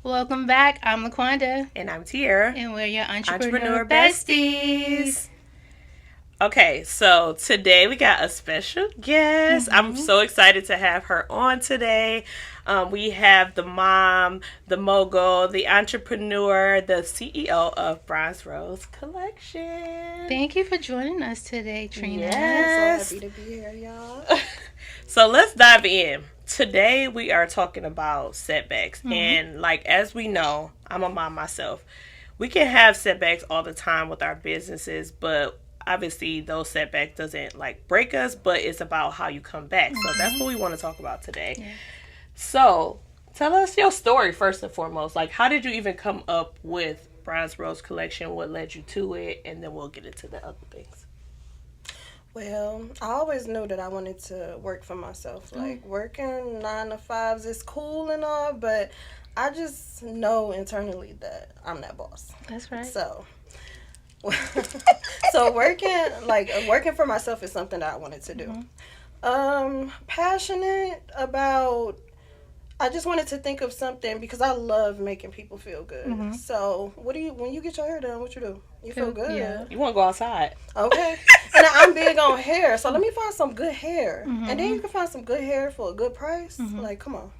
Welcome back. I'm Laquanda, And I'm Tiera, and we're your entrepreneur Entrepreneur besties. Besties. Okay, so today we got a special guest. I'm Mm-hmm. so excited to have her on today. We have the mom, the mogul, the entrepreneur, the CEO of Bronze Rose Collection. Thank you for joining us today, Trina. Yes. So happy to be here, y'all. So let's dive in. Today we are talking about setbacks. Mm-hmm. And like as we know, I'm a mom myself. We can have setbacks all the time with our businesses, but obviously those setbacks doesn't like break us, but it's about how you come back. So that's what we want to talk about today. Yeah. So tell us your story first and foremost. Like how did you even come up with Bronze Rose Collection? What led you to it? And then we'll get into the other things. Well, I always knew that I wanted to work for myself. Like, working 9 to 5s is cool and all, but I just know internally that I'm that boss. That's right. So, so working for myself is something that I wanted to do. Passionate about. I just wanted to think of something because I love making people feel good. So, when you get your hair done, what you do? You feel good. Yeah. You want to go outside? Okay. And I'm big on hair, so let me find some good hair. And then you can find some good hair for a good price. Like, come on.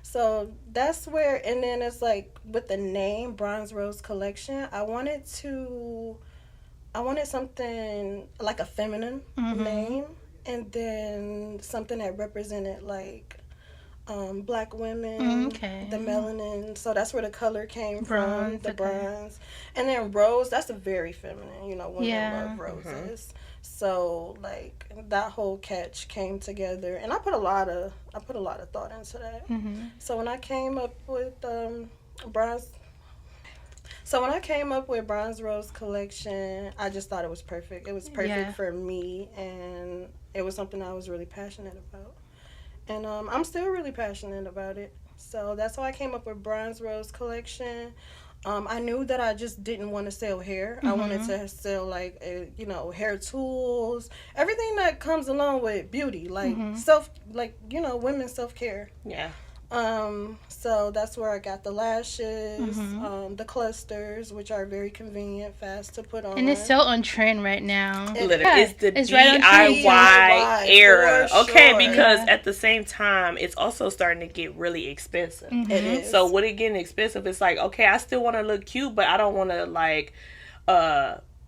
So that's where, and then it's like with the name Bronze Rose Collection, I wanted something like a feminine name, and then something that represented like black women, Okay. the melanin. So that's where the color came Bronze, from, the okay. bronze. And then rose, that's a very feminine, women Yeah. love roses. So like that whole catch came together, and I put a lot of thought into that. So when I came up with bronze when I came up with Bronze Rose Collection, I just thought it was perfect. It was perfect for me, and it was something I was really passionate about. And I'm still really passionate about it. So that's why I came up with Bronze Rose Collection. I knew that I just didn't want to sell hair. I wanted to sell like hair tools, everything that comes along with beauty, like women's self care. Yeah. So that's where I got the lashes, the clusters, which are very convenient, fast to put on. And it's so on trend right now. Literally, Yeah, it's the it's right on DIY trend. era. For Okay, sure. because Yeah. at the same time, it's also starting to get really expensive. It is. So with it getting expensive, it's like, okay, I still want to look cute, but I don't want to like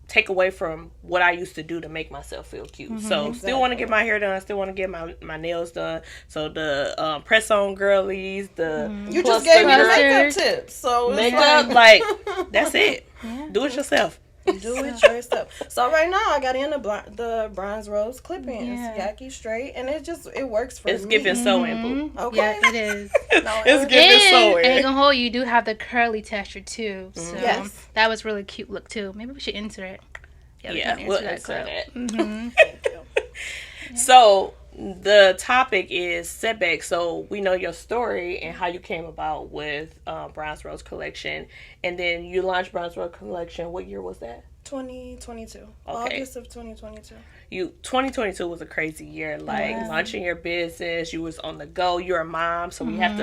take away from what I used to do to make myself feel cute. So still want to get my hair done, still want to get my nails done. So the press on girlies, the You just cluster gave me the girl- makeup tips, so it's makeup, like that's it. Do it yourself. do it yourself. So right now I got in the Bronze Rose clip-ins, yaki straight, and it works for It's me. giving sewing, boo. Okay. Yeah, it is. No, It's giving And sewing. ain't gonna hold you do have the curly texture too. So Yes. that was really cute look too. Maybe we should insert it. We Yeah, can we'll that insert clip. that. Thank you. So the topic is setbacks. So we know your story and how you came about with Bronze Rose Collection, and then you launched Bronze Rose Collection. What year was that? 2022. Okay. August of 2022. 2022 was a crazy year. Like launching your business, you was on the go. You're a mom, so we have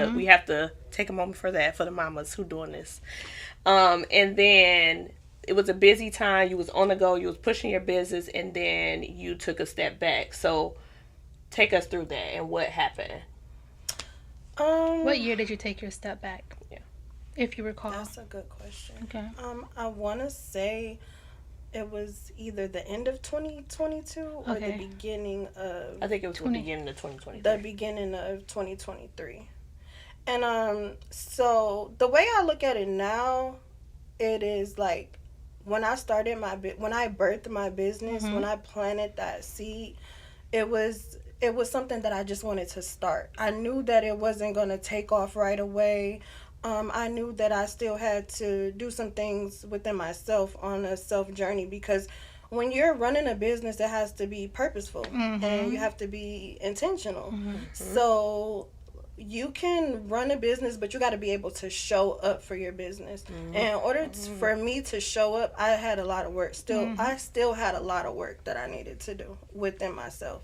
to take a moment for that for the mamas who doing this. And then it was a busy time. You was on the go. You was pushing your business, and then you took a step back. So take us through that and what happened. What year did you take your step back? Yeah. If you recall. That's a good question. Okay. I want to say it was either the end of 2022 or Okay. the beginning of I think it was the beginning of 2023. the beginning of 2023. And so the way I look at it now, it is like when I started when I birthed my business, when I planted that seed, it was something that I just wanted to start. I knew that it wasn't going to take off right away. I knew that I still had to do some things within myself on a self journey, because when you're running a business, it has to be purposeful and you have to be intentional. So you can run a business, but you got to be able to show up for your business. And in order for me to show up, I had a lot of work. I still had a lot of work that I needed to do within myself.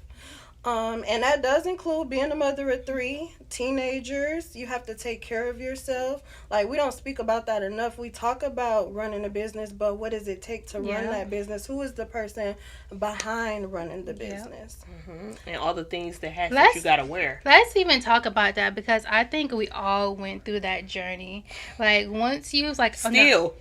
And that does include being a mother of 3 teenagers. You have to take care of yourself. Like, we don't speak about that enough. We talk about running a business, but what does it take to run that business? Who is the person behind running the business? And all the things that you gotta wear. Let's even talk about that, because I think we all went through that journey. Like, once you like still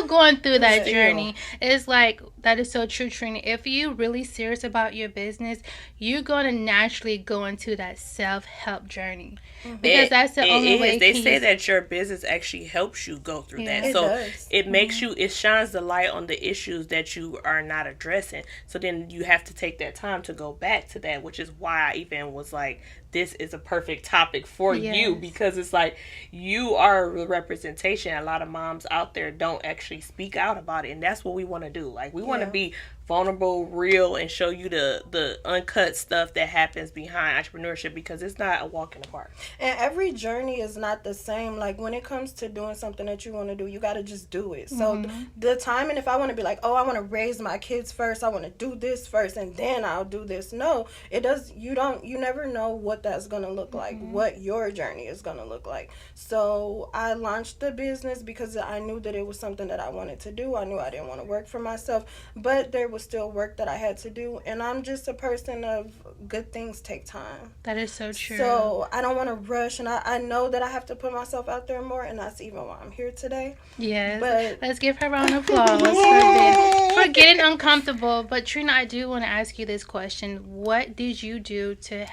going through that journey. It's like, that is so true, Trina. If you're really serious about your business, you're going to naturally go into that self-help journey, because that's the only way. They say that your business actually helps you go through that. So it makes you, it shines the light on the issues that you are not addressing. So then you have to take that time to go back to that, which is why I even was like, this is a perfect topic for you, because it's like, you are a representation. A lot of moms out there don't actually speak out about it, and that's what we want to do. Like, we want to be vulnerable, real, and show you the uncut stuff that happens behind entrepreneurship, because it's not a walk in the park. And every journey is not the same. Like, when it comes to doing something that you want to do, you got to just do it. So the timing, if I want to be like, oh, I want to raise my kids first, I want to do this first, and then I'll do this. No, it does. You never know what that's going to look like, what your journey is going to look like. So I launched the business because I knew that it was something that I wanted to do. I knew I didn't want to work for myself, but there was still work that I had to do, and I'm just a person of good things take time. That is so true. So I don't want to rush, and I know that I have to put myself out there more, and that's even why I'm here today. Yes, but let's give her a round of applause for getting uncomfortable. But Trina, I do want to ask you this question: what did you do to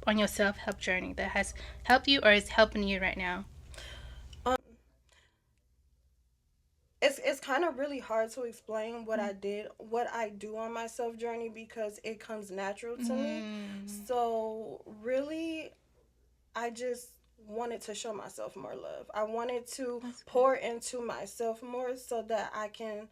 on your self-help journey that has helped you or is helping you right now? It's kind of really hard to explain what I do on my self journey, because it comes natural to me. So really, I just wanted to show myself more love. I wanted to pour into myself more so that I can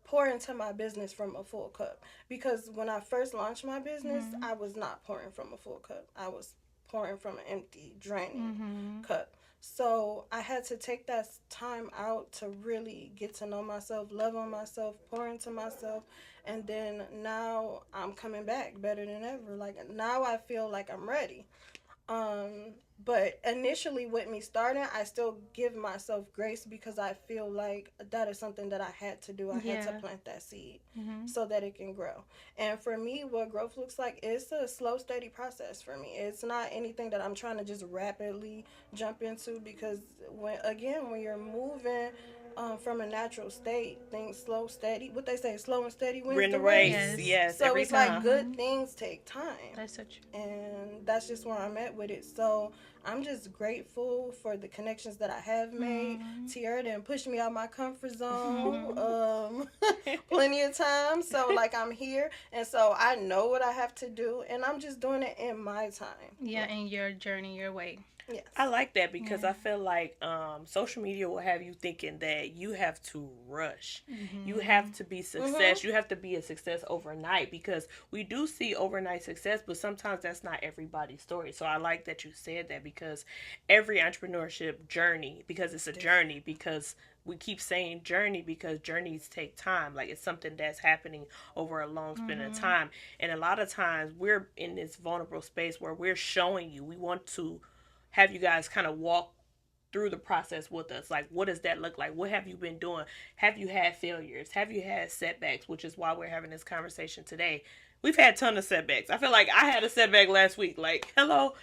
pour into my business from a full cup. Because when I first launched my business, I was not pouring from a full cup. I was pouring from an empty, draining cup. So I had to take that time out to really get to know myself, love on myself, pour into myself. And then now I'm coming back better than ever. Like, now I feel like I'm ready. But initially with me starting, I still give myself grace, because I feel like that is something that I had to do. I had to plant that seed so that it can grow. And for me, what growth looks like is a slow, steady process for me. It's not anything that I'm trying to just rapidly jump into, because when you're moving from a natural state, things slow, steady. What they say, slow and steady wins the race. Yes. So it's time. Like, good things take time. That's so true. And that's just where I'm at with it. So I'm just grateful for the connections that I have made. Tiera didn't push me out my comfort zone plenty of times. So, like, I'm here. And so I know what I have to do. And I'm just doing it in my time. Yeah, in your journey, your way. Yes. I like that, because I feel like social media will have you thinking that you have to rush. You have to be success. You have to be a success overnight, because we do see overnight success, but sometimes that's not everybody's story. So I like that you said that, because every entrepreneurship journey, because it's a journey, because we keep saying journey, because journeys take time. Like, it's something that's happening over a long span of time. And a lot of times we're in this vulnerable space where we're showing you, we want to have you guys kind of walk through the process with us. Like, what does that look like? What have you been doing? Have you had failures? Have you had setbacks? Which is why we're having this conversation today. We've had a ton of setbacks. I feel like I had a setback last week. Like, hello.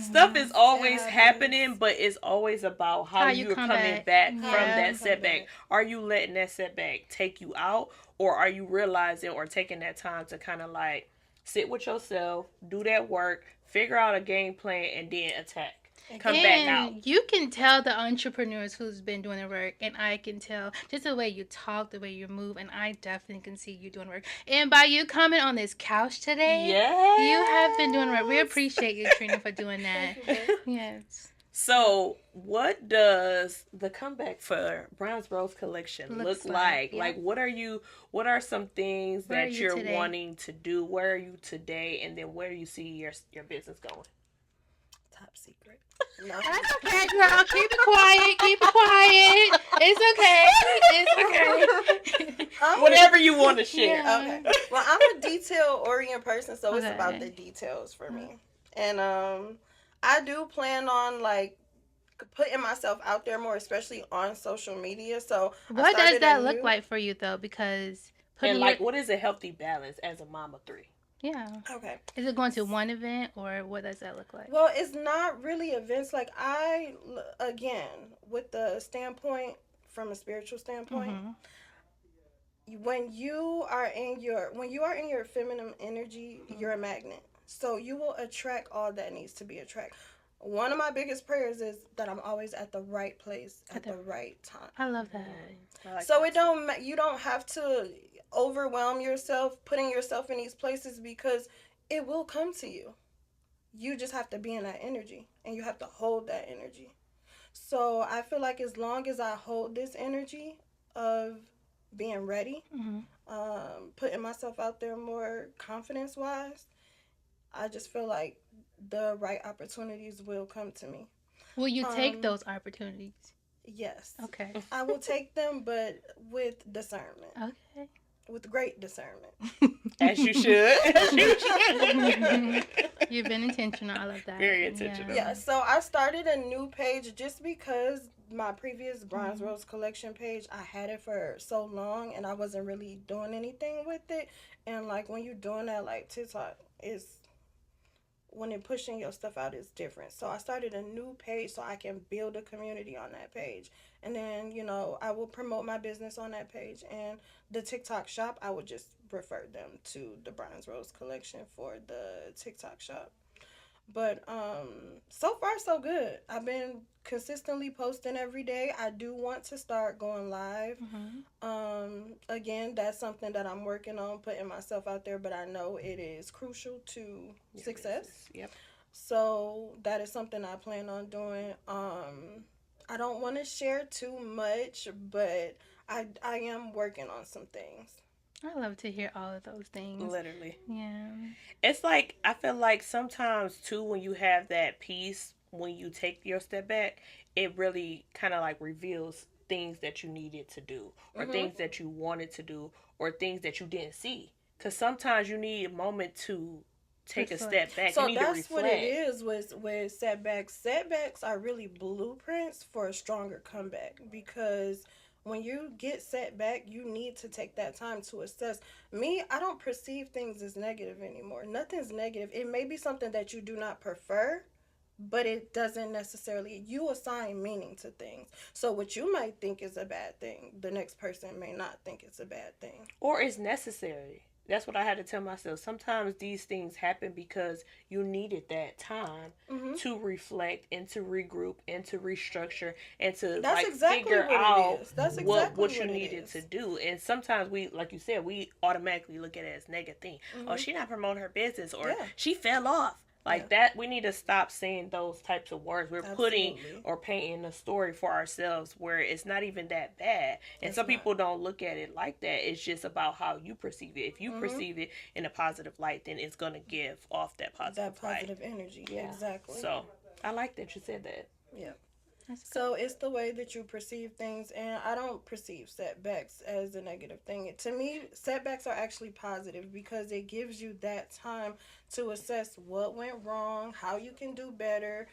Stuff is always happening, but it's always about how you're coming back from that setback. Are you letting that setback take you out? Or are you realizing or taking that time to kind of like sit with yourself, do that work, figure out a game plan, and then attack? Come back out. You can tell the entrepreneurs who's been doing the work, and I can tell just the way you talk, the way you move, and I definitely can see you doing work. And by you coming on this couch today, you have been doing work. We appreciate you, Trina, for doing that. Yes. So, what does the comeback for Brownsboro's collection look like? Like, what are some things that you're wanting to do? Where are you today? And then where do you see your business going? Top secret. No. That's okay, girl. Keep it quiet. Keep it quiet. It's okay. Whatever you want to share. Okay. Well, I'm a detail-oriented person, so it's about the details for me. And I do plan on like putting myself out there more, especially on social media. So what does that look like for you though? Because what is a healthy balance as a mom of 3? Yeah. Okay. Is it going to one event or what does that look like? Well, it's not really events. Like again, with the standpoint from a spiritual standpoint, when you are in your feminine energy, you're a magnet. So you will attract all that needs to be attracted. One of my biggest prayers is that I'm always at the right place at the right time. I love that. So you don't have to overwhelm yourself putting yourself in these places because it will come to you. You just have to be in that energy and you have to hold that energy. So I feel like as long as I hold this energy of being ready, putting myself out there more confidence wise, I just feel like the right opportunities will come to me. Will you take those opportunities? Yes. Okay. I will take them, but with discernment. Okay. With great discernment. As you should. You've been intentional. I love that. Very intentional. Yeah, so I started a new page just because my previous Bronze Rose collection page, I had it for so long and I wasn't really doing anything with it. And like when you're doing that, like TikTok, when they're pushing your stuff out, it's different. So I started a new page so I can build a community on that page. And then, I will promote my business on that page. And the TikTok shop, I would just refer them to the Bronze Rose collection for the TikTok shop. But so far, so good. I've been consistently posting every day. I do want to start going live. Again, that's something that I'm working on, putting myself out there, but I know it is crucial to success. Business. Yep. So that is something I plan on doing. I don't want to share too much, but I am working on some things. I love to hear all of those things. Literally. Yeah. It's like, I feel like sometimes too, when you have that peace, when you take your step back, it really kind of like reveals things that you needed to do or things that you wanted to do or things that you didn't see. Because sometimes you need a moment to take a step back. So you need that's to reflect. what it is with setbacks. Setbacks are really blueprints for a stronger comeback because when you get set back, you need to take that time to assess. Me, I don't perceive things as negative anymore. Nothing's negative. It may be something that you do not prefer, but it doesn't necessarily, you assign meaning to things. So what you might think is a bad thing, the next person may not think it's a bad thing. Or it's necessary. That's what I had to tell myself. Sometimes these things happen because you needed that time to reflect and to regroup and to restructure and to figure out what you needed to do. And sometimes we, like you said, we automatically look at it as negative thing. Oh, she not promoting her business or she fell off. That, we need to stop saying those types of words. We're putting or painting a story for ourselves where it's not even that bad. And some people don't look at it like that. It's just about how you perceive it. If you perceive it in a positive light, then it's going to give off that positive energy. Yeah, exactly. So, I like that you said that. Yeah. So it's the way that you perceive things, and I don't perceive setbacks as a negative thing. To me, setbacks are actually positive because it gives you that time to assess what went wrong, how you can do better,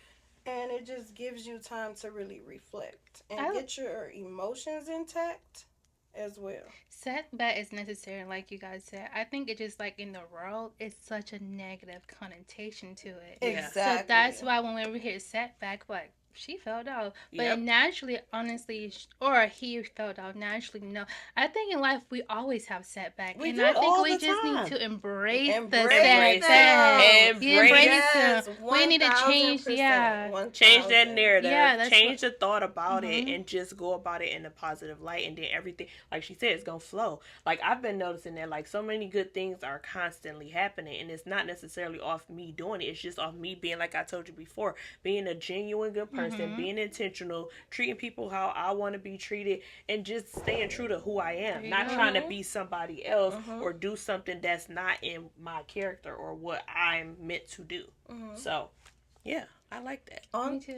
and it just gives you time to really reflect and get your emotions intact as well. Setback is necessary, like you guys said. I think it just like in the world, it's such a negative connotation to it. Exactly. So that's why when we hear setback, like, she fell off. But naturally, honestly, or he fell off naturally. No. I think in life, we always have setbacks. And I think we just need to embrace the setbacks. Embrace them. We need to change, change that narrative. Change the thought about it and just go about it in a positive light. And then everything, like she said, it's going to flow. Like, I've been noticing that, like, so many good things are constantly happening. And it's not necessarily off me doing it. It's just off me being, like I told you before, being a genuine good person. Being intentional, treating people how I want to be treated, and just staying true to who I am. Not trying to be somebody else or do something that's not in my character or what I'm meant to do. So, yeah, I like that. Me too.